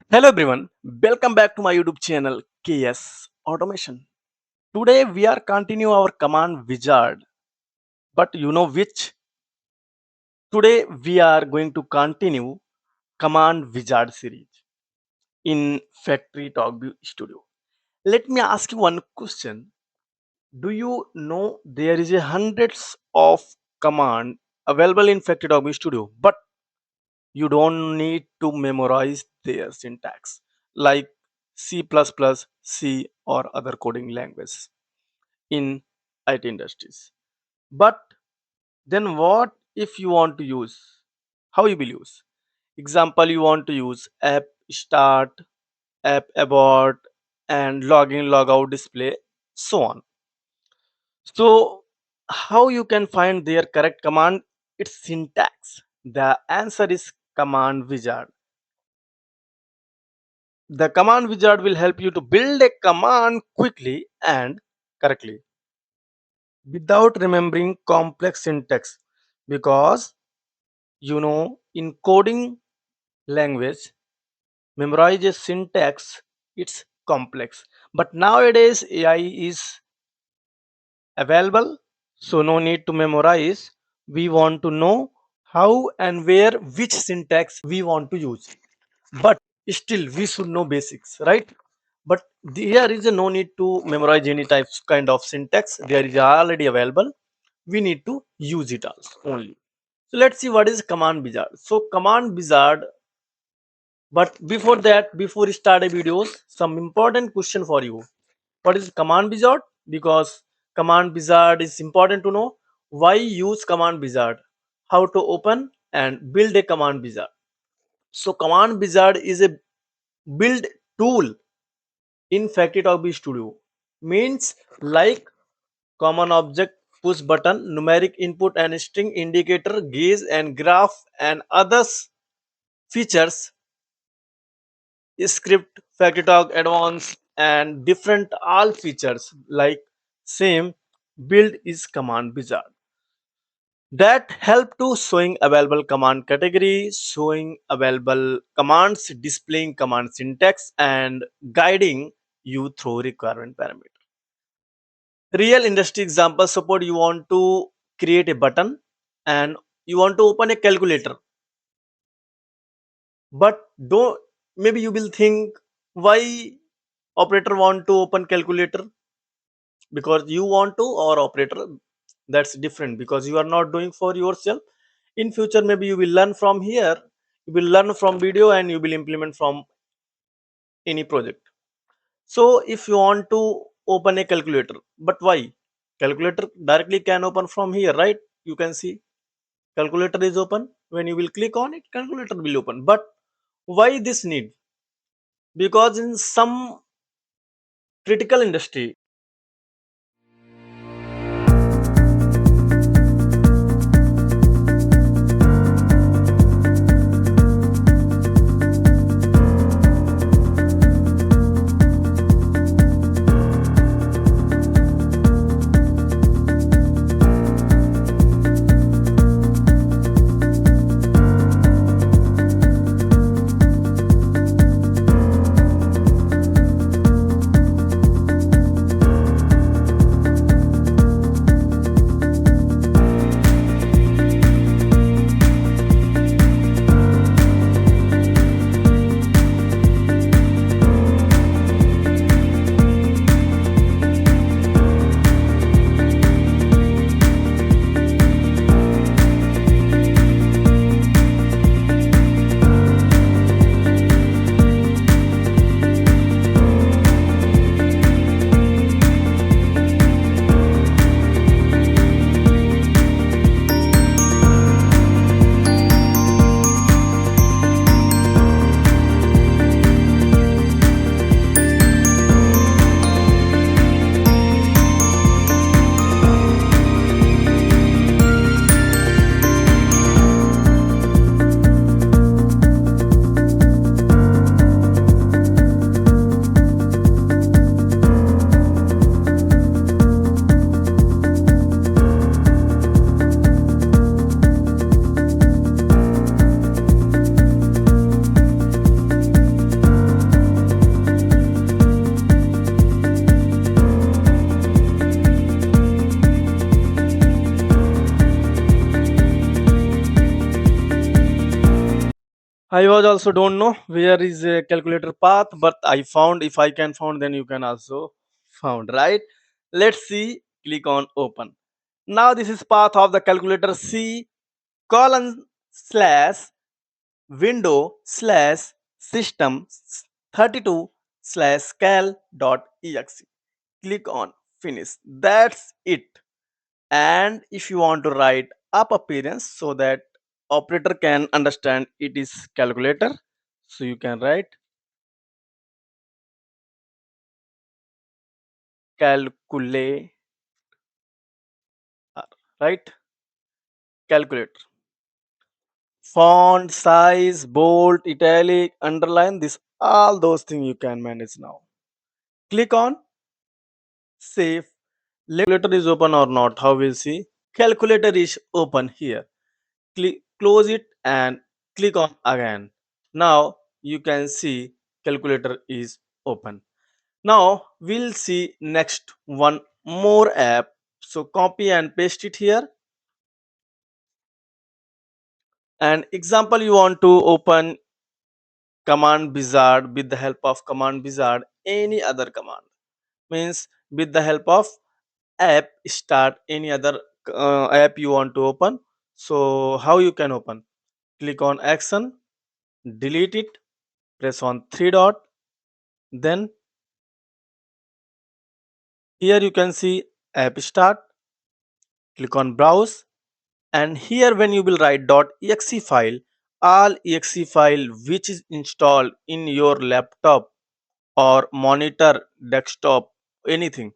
Hello everyone, welcome back to my YouTube channel KS Automation. Today we are continue our command wizard, but you know which? Today we are going to continue command wizard series in FactoryTalk View Studio. Let me ask you one question. Do you know there is a hundreds of command available in FactoryTalk View Studio, but you don't need to memorize their syntax like C++, C or other coding language in IT industries. But then what if you want to use? How you will use? Example, you want to use app start, app abort, and login, logout display, so on. So how you can find their correct command? Its syntax. The answer is command wizard. The command wizard will help you to build a command quickly and correctly without remembering complex syntax, because in coding language memorize a syntax, it's complex, but nowadays AI is available, so no need to memorize. We want to know how and where which syntax we want to use, but still we should know basics, right? But there is a no need to memorize any types kind of syntax, there is already available. We need to use it also only. So let's see what is command wizard. So command wizard, but before that, before we start a videos, some important question for you. What is command wizard? Because command wizard is important to know. Why use command wizard, how to open and build a command wizard. So command wizard is a build tool in FactoryTalk View Studio. Means like common object, push button, numeric input and string indicator, gauge and graph and others features, script, FactoryTalk advanced and different all features like same build is command wizard that help to showing available command category, showing available commands, displaying command syntax and guiding you through requirement parameter. Real industry example, suppose you want to create a button and you want to open a calculator, but don't, maybe you will think why operator want to open calculator, because you want to, or operator, that's different, because you are not doing for yourself. In future maybe you will learn from here, you will learn from video and you will implement from any project. So if you want to open a calculator, but why calculator directly can open from here, right? You can see calculator is open. When you will click on it, calculator will open. But why this need? Because in some critical industry, I was also don't know where is a calculator path, but I found. If I can found, then you can also found, right? Let's see. Click on open. Now this is path of the calculator. C colon slash window slash system 32 slash cal dot exe. Click on finish. That's it. And if you want to write up appearance so that operator can understand it is calculator, so you can write calculator, right? Calculator. Font size, bold, italic, underline, this all those things you can manage now. Click on save. Calculator is open or not, how we'll see. Calculator is open here. Click, close it and click on again. Now you can see calculator is open. Now we'll see next one more app. So copy and paste it here. And example, you want to open command wizard with the help of command wizard, any other command means with the help of app start any other app you want to open. So how you can open? Click on action, delete it, press on three dot, then here you can see app start, click on browse, and here when you will write .exe file, all exe file which is installed in your laptop or monitor, desktop, anything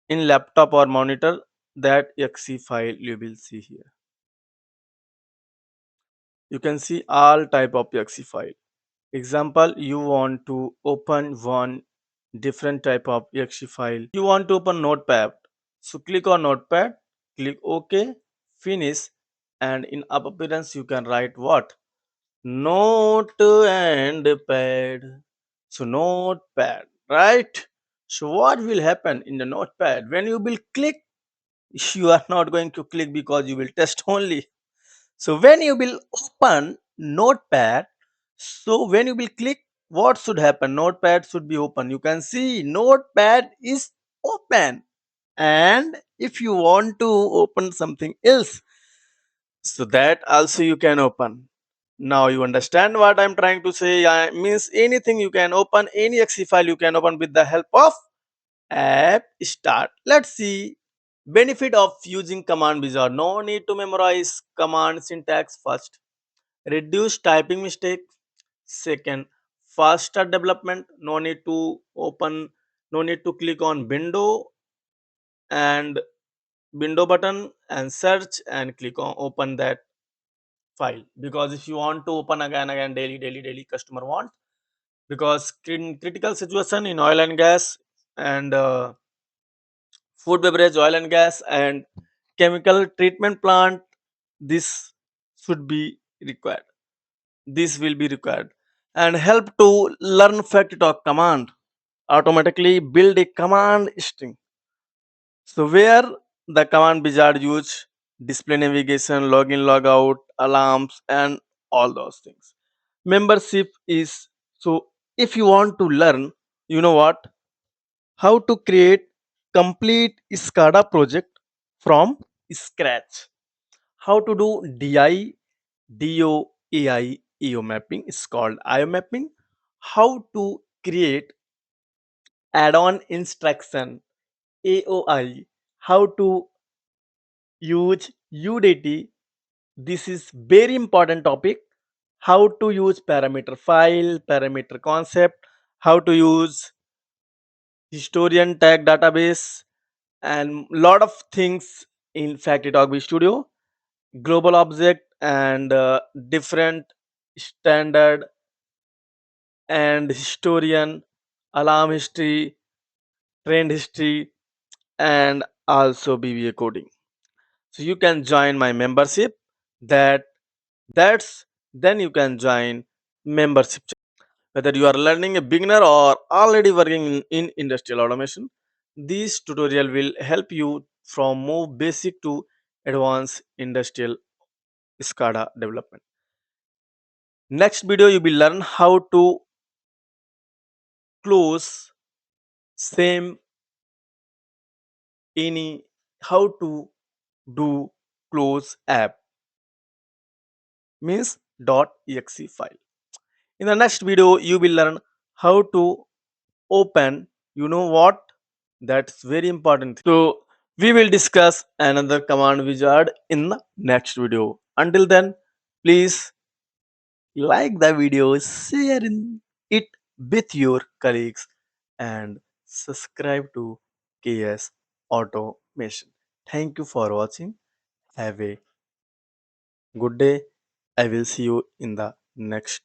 in laptop or monitor, that exe file you will see here. You can see all type of exe file. Example, you want to open one different type of exe file, you want to open notepad, so click on notepad, click ok, finish, and in up appearance you can write what? Note and pad. So notepad, right? So what will happen in the notepad when you will click? You are not going to click because you will test only. So when you will open notepad, so when you will click, what should happen? Notepad should be open. You can see notepad is open. And if you want to open something else, so that also you can open. Now you understand what I'm trying to say. I means anything you can open, any exe file you can open with the help of app start. Let's see benefit of using command wizard. No need to memorize command syntax first. Reduce typing mistake. Second, faster development. No need to open, no need to click on and window button and search and click on open that file, because if you want to open again daily customer want, because in critical situation in oil and gas and food beverage, oil and gas and chemical treatment plant, this should be required, this will be required. And help to learn FactoryTalk command, automatically build a command string. So where the command wizard use display navigation, login, logout, alarms, and all those things. Membership is, so if you want to learn, you know what, how to create complete SCADA project from scratch. How to do DI, DO, AI, EO mapping is called IO mapping. How to create add-on instruction, AOI. How to use UDT. This is very important topic. How to use parameter file, parameter concept, how to use historian tag database, and lot of things in FactoryTalk View Studio. Global object and different standard and historian, alarm history, trend history, and also BBA coding. So you can join my membership. That that's then you can join membership. Whether you are learning a beginner or already working in industrial automation, this tutorial will help you from move basic to advanced industrial SCADA development. Next video you will learn how to close same any how to do close app means .exe file. In the next video you will learn how to open, you know what, that's very important. So we will discuss another command wizard in the next video. Until then, please like the video, share it with your colleagues, and subscribe to KS Automation. Thank you for watching. Have a good day. I will see you in the next